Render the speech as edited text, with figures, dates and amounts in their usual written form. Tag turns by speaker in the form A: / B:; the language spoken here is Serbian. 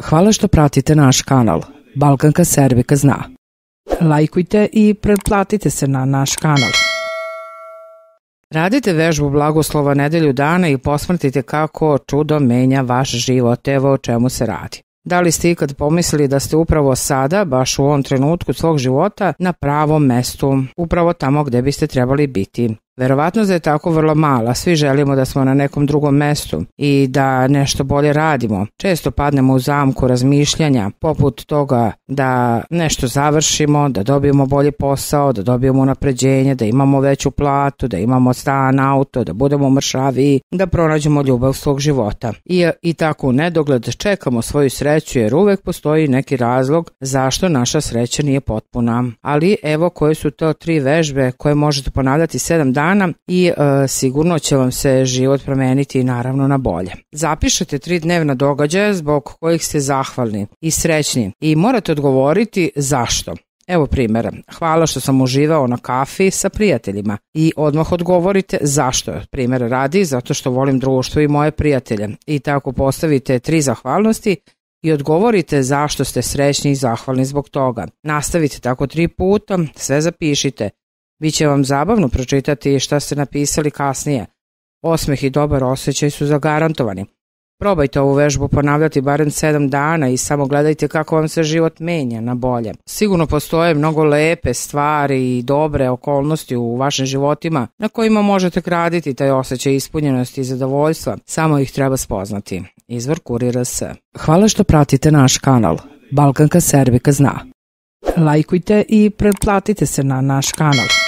A: Hvala što pratite naš kanal. Balkanka Serbika zna. Lajkujte i pretplatite se na naš kanal. Radite vežbu blagoslova nedelju dana i posmrtite kako čudo menja vaš život. Evo o čemu se radi. Da li ste ikad pomislili da ste upravo sada, baš u ovom trenutku svog života, na pravom mestu, upravo tamo gde biste trebali biti? Verovatnost da je tako vrlo mala, svi želimo da smo na nekom drugom mestu i da nešto bolje radimo. Često padnemo u zamku razmišljanja poput toga da nešto završimo, da dobijemo bolji posao, da dobijemo unapređenje, da imamo veću platu, da imamo stan, auto, da budemo mršaviji, da pronađemo ljubav svog života. I tako u nedogled čekamo svoju sreću jer uvek postoji neki razlog zašto naša sreća nije potpuna. Ali evo koje su to 3 vežbe koje možete ponavljati 7 dana i sigurno će vam se život promeniti naravno na bolje. Zapišete 3 dnevna događaja zbog kojih ste zahvalni i srećni i morate odgovoriti zašto. Evo primjera, hvala što sam uživao na kafi sa prijateljima i odmah odgovorite zašto. Primjer radi, zato što volim društvo i moje prijatelje i tako postavite 3 zahvalnosti i odgovorite zašto ste srećni i zahvalni zbog toga. Nastavite tako 3 puta, sve zapišite. Biće vam zabavno pročitati šta ste napisali kasnije. Osmeh i dobar osjećaj su zagarantovani. Probajte ovu vežbu ponavljati barem 7 dana i samo gledajte kako vam se život menja na bolje. Sigurno postoje mnogo lepe stvari i dobre okolnosti u vašim životima na kojima možete graditi taj osjećaj ispunjenosti i zadovoljstva. Samo ih treba spoznati. Izvor Kurir RS. Hvala što pratite naš kanal. Balkanka Serbika zna. Lajkujte i pretplatite se na naš kanal.